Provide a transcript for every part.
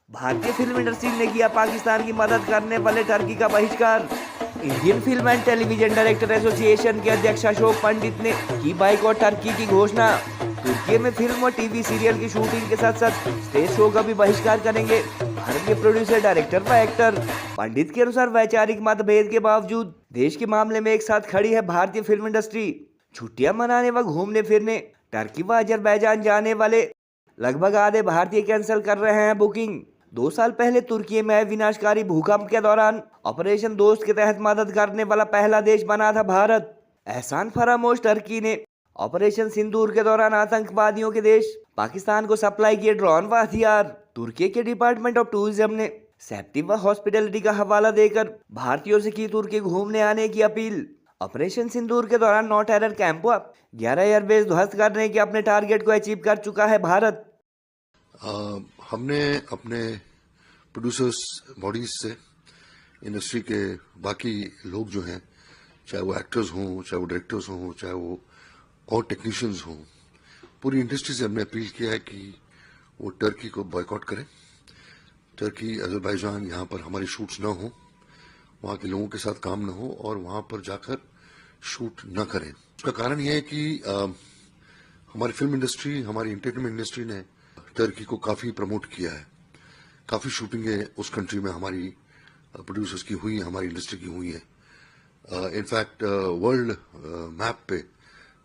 भारतीय film industry ने किया पाकिस्तान की मदद करने वाले टर्की का बहिष्कार। Indian film and television director association के अध्यक्ष अशोक पंडित ने की बाइकॉट टर्की की घोषणा। तुर्की में फिल्म और टीवी सीरियल की शूटिंग के साथ साथ स्टेज शो का भी बहिष्कार करेंगे भारतीय प्रोड्यूसर, डायरेक्टर व एक्टर। पंडित के अनुसार वैचारिक मतभेद के बावजूद देश के मामले में एक साथ खड़ी है भारतीय फिल्म इंडस्ट्री। छुट्टियां मनाने व घूमने फिरने टर्की व अजरबैजान जाने वाले लगभग आधे भारतीय कैंसिल कर रहे हैं बुकिंग। 2 साल पहले तुर्की में विनाशकारी भूकंप के दौरान ऑपरेशन दोस्त के तहत मदद करने वाला पहला देश बना था भारत। एहसान फरामोश टर्की ने ऑपरेशन सिंदूर के दौरान आतंकवादियों के देश पाकिस्तान को सप्लाई किए ड्रोन व हथियार। तुर्की के डिपार्टमेंट ऑफ टूरिज्म ने सेफ्टी व हॉस्पिटलिटी का हवाला देकर भारतीयों से की तुर्की घूमने आने की अपील। ऑपरेशन सिंदूर के दौरान 9 टेरर कैंप व 11 एयरबेस ध्वस्त करने के अपने टारगेट को अचीव कर चुका है भारत। हमने अपने प्रोड्यूसर्स बॉडीज से इंडस्ट्री के बाकी लोग जो हैं, चाहे वो एक्टर्स हों, चाहे वो डायरेक्टर्स हों, चाहे वो और टेक्नीशियंस हों, पूरी इंडस्ट्री से हमने अपील किया है कि वो टर्की को बॉयकॉट करें। टर्की, अजरबैजान, यहाँ पर हमारी शूट्स ना हो, वहाँ के लोगों के साथ काम ना हो और वहाँ पर जाकर शूट न करें। उसका कारण यह है कि हमारी फिल्म इंडस्ट्री, हमारी एंटरटेनमेंट इंडस्ट्री ने टर्की को काफ़ी प्रमोट किया है। काफ़ी शूटिंगें उस कंट्री में हमारी प्रोड्यूसर्स की हुई, हमारी इंडस्ट्री की हुई हैं। इनफैक्ट वर्ल्ड मैप पे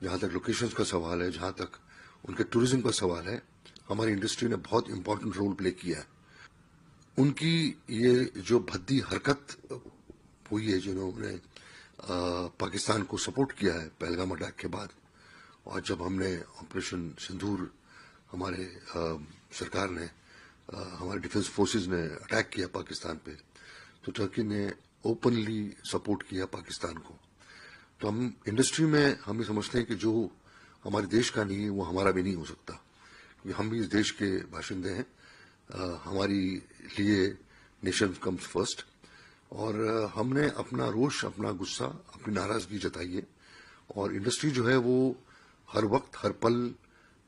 जहाँ तक लोकेशंस का सवाल है, जहाँ तक उनके टूरिज्म का सवाल है, हमारी इंडस्ट्री ने बहुत इंपॉर्टेंट रोल प्ले किया है। उनकी ये जो भद्दी हरकत हुई है, जिन्होंने पाकिस्तान को सपोर्ट किया है पहलगाम अटैक के बाद, और जब हमने ऑपरेशन सिंदूर हमारे सरकार ने, हमारे डिफेंस फोर्सेस ने अटैक किया पाकिस्तान पे, तो टर्की ने ओपनली सपोर्ट किया पाकिस्तान को। तो हम इंडस्ट्री में हम ये समझते हैं कि जो हमारे देश का नहीं है वो हमारा भी नहीं हो सकता, क्योंकि हम भी इस देश के बाशिंदे हैं। हमारी लिए नेशन कम्स फर्स्ट, और हमने अपना रोष, अपना गुस्सा, अपनी नाराजगी जताई है। और इंडस्ट्री जो है वो हर वक्त, हर पल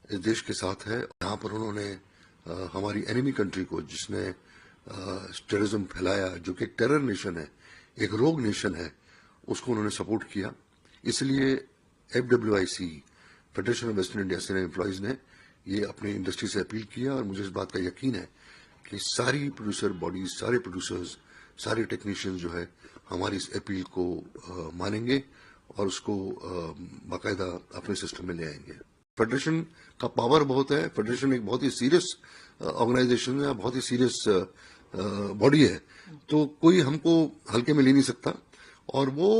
इस देश के साथ है। यहाँ पर उन्होंने हमारी एनिमी कंट्री को, जिसने टेररिज्म फैलाया, जो कि एक टेरर नेशन है, एक रोग नेशन है, उसको उन्होंने सपोर्ट किया। इसलिए FWIC, federation of western India से एम्प्लॉयज ने ये अपनी इंडस्ट्री से अपील किया, और मुझे इस बात का यकीन है कि सारी प्रोड्यूसर बॉडीज, सारे प्रोड्यूसर्स, सारे टेक्नीशियंस जो है हमारी इस अपील को मानेंगे और उसको बाकायदा अपने सिस्टम में ले आएंगे। फेडरेशन का पावर बहुत है। फेडरेशन एक बहुत ही सीरियस ऑर्गेनाइजेशन है, बहुत ही सीरियस बॉडी है, तो कोई हमको हल्के में ले नहीं सकता। और वो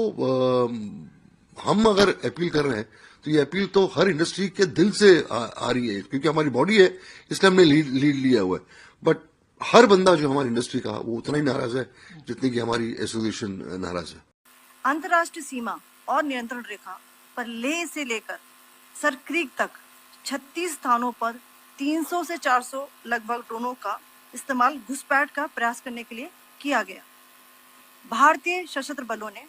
हम अगर अपील कर रहे हैं तो ये अपील तो हर इंडस्ट्री के दिल से आ रही है, क्योंकि हमारी बॉडी है, इसलिए हमने लीड लिया हुआ है। बट हर बंदा जो हमारी इंडस्ट्री का, वो उतना ही नाराज है जितनी कि हमारी एसोसिएशन नाराज है। अंतर्राष्ट्रीय सीमा और नियंत्रण रेखा पर लेह से लेकर सरक्रीक तक 36 स्थानों पर 300 से 400 लगभग ड्रोनों का इस्तेमाल घुसपैठ का प्रयास करने के लिए किया गया। भारतीय सशस्त्र बलों ने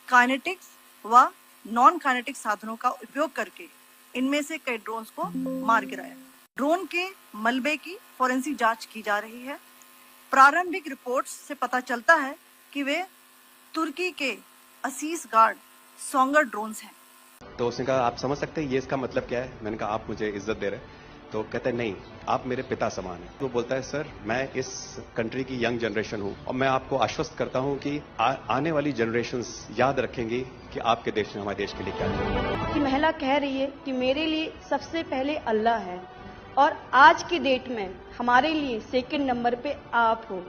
काइनेटिक्स व नॉन काइनेटिक साधनों का उपयोग करके इनमें से कई ड्रोन्स को मार गिराया। ड्रोन के मलबे की फोरेंसिक जांच की जा रही है। प्रारंभिक रिपोर्ट्स से पता चलता है कि वे तुर्की के असीस गार्ड सोंगर ड्रोन्स हैं। तो उसने कहा, आप समझ सकते हैं ये इसका मतलब क्या है? मैंने कहा, आप मुझे इज्जत दे रहे हैं? तो कहते हैं, नहीं, आप मेरे पिता समान हैं। वो बोलता है, सर मैं इस कंट्री की यंग जनरेशन हूं और मैं आपको आश्वस्त करता हूं कि आने वाली जनरेशंस याद रखेंगी कि आपके देश ने हमारे देश के लिए क्या किया। कि महिला कह रही है कि मेरे लिए सबसे पहले अल्लाह है और आज की डेट में हमारे लिए सेकंड नंबर पे आप हो।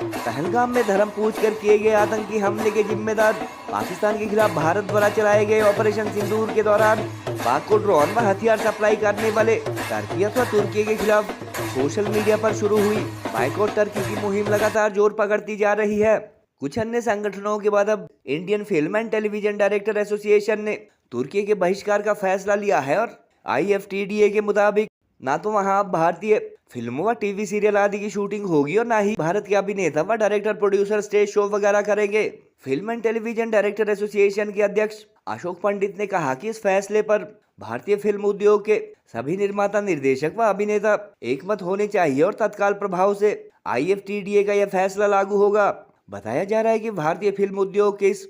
पहलगाम में धर्म पूछकर किए गए आतंकी हमले के जिम्मेदार पाकिस्तान के खिलाफ भारत द्वारा चलाए गए ऑपरेशन सिंदूर के दौरान पाक को ड्रोन व हथियार सप्लाई करने वाले टर्की अथवा तुर्की के खिलाफ सोशल मीडिया पर शुरू हुई बाइकॉट टर्की की मुहिम लगातार जोर पकड़ती जा रही है। कुछ अन्य संगठनों के बाद अब Indian film and television director association ने तुर्की के बहिष्कार का फैसला लिया है, और IFTDA के मुताबिक ना तो वहां अब भारतीय फिल्मों व टीवी सीरियल आदि की शूटिंग होगी और ना ही भारत के अभिनेता व डायरेक्टर, प्रोड्यूसर स्टेज शो वगैरह करेंगे। Film and television director association के अध्यक्ष अशोक पंडित ने कहा कि इस फैसले पर भारतीय फिल्म उद्योग के सभी निर्माता, निर्देशक व अभिनेता एकमत होने चाहिए और तत्काल प्रभाव से IFTDA का यह फैसला लागू होगा। बताया जा रहा है कि भारतीय फिल्म उद्योग के इस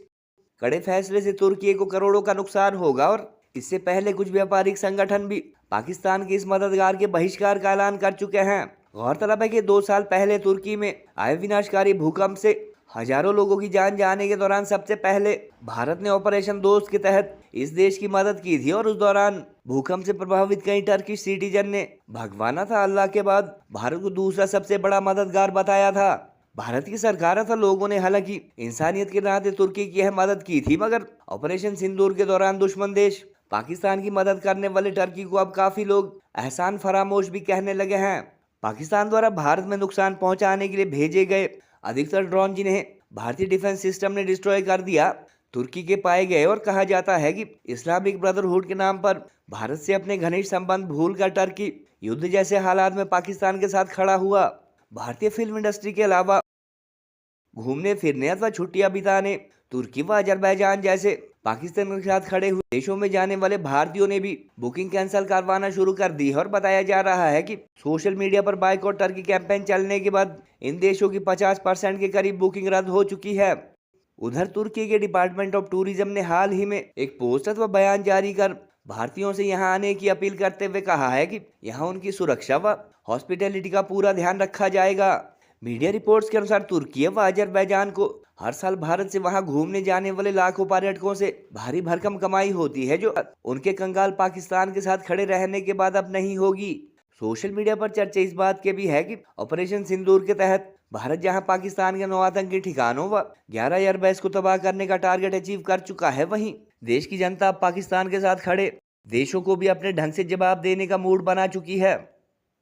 कड़े फैसले से तुर्की को करोड़ों का नुकसान होगा और इससे पहले कुछ व्यापारिक संगठन भी पाकिस्तान के इस मददगार के बहिष्कार का ऐलान कर चुके हैं। गौरतलब है कि 2 साल पहले तुर्की में आए विनाशकारी भूकंप से हजारों लोगों की जान जाने के दौरान सबसे पहले भारत ने ऑपरेशन दोस्त के तहत इस देश की मदद की थी और उस दौरान भूकंप से प्रभावित कई टर्किश सिटीजन ने भगवाना था अल्लाह के बाद भारत को दूसरा सबसे बड़ा मददगार बताया था। भारत की सरकार अथवा लोगों ने हालांकि इंसानियत के नाते तुर्की की यह मदद की थी, मगर ऑपरेशन सिंदूर के दौरान दुश्मन देश पाकिस्तान की मदद करने वाले टर्की को अब काफी लोग एहसान फरामोश भी कहने लगे हैं। पाकिस्तान द्वारा भारत में नुकसान पहुंचाने के लिए भेजे गए अधिकतर ड्रोन जिन्हें भारतीय डिफेंस सिस्टम ने डिस्ट्रॉय कर दिया, तुर्की के पाए गए और कहा जाता है कि इस्लामिक ब्रदरहुड के नाम पर भारत से अपने घनिष्ठ संबंध भूलकर टर्की युद्ध जैसे हालात में पाकिस्तान के साथ खड़ा हुआ। भारतीय फिल्म इंडस्ट्री के अलावा घूमने फिरने अथवा छुट्टियां बिताने तुर्की व अजरबैजान जैसे पाकिस्तान के साथ खड़े हुए देशों में जाने वाले भारतीयों ने भी बुकिंग कैंसिल करवाना शुरू कर दी है और बताया जा रहा है कि सोशल मीडिया पर बाइकआउट टर्की कैंपेन चलने के बाद इन देशों की 50% के करीब बुकिंग रद्द हो चुकी है। उधर तुर्की के डिपार्टमेंट ऑफ टूरिज्म ने हाल ही में एक पोस्ट अथवा बयान जारी कर भारतीयों से यहां आने की अपील करते हुए कहा है कि यहां उनकी सुरक्षा व हॉस्पिटैलिटी का पूरा ध्यान रखा जाएगा। मीडिया रिपोर्ट्स के अनुसार तुर्की व अजरबैजान को हर साल भारत से वहां घूमने जाने वाले लाखों पर्यटकों से भारी भरकम कमाई होती है, जो उनके कंगाल पाकिस्तान के साथ खड़े रहने के बाद अब नहीं होगी। सोशल मीडिया पर चर्चा इस बात के भी है कि ऑपरेशन सिंदूर के तहत भारत जहां पाकिस्तान के 9 आतंकी ठिकानों व 11 एयरबेस को तबाह करने का टारगेट अचीव कर चुका है, वहीं देश की जनता अब पाकिस्तान के साथ खड़े देशों को भी अपने ढंग से जवाब देने का मूड बना चुकी है।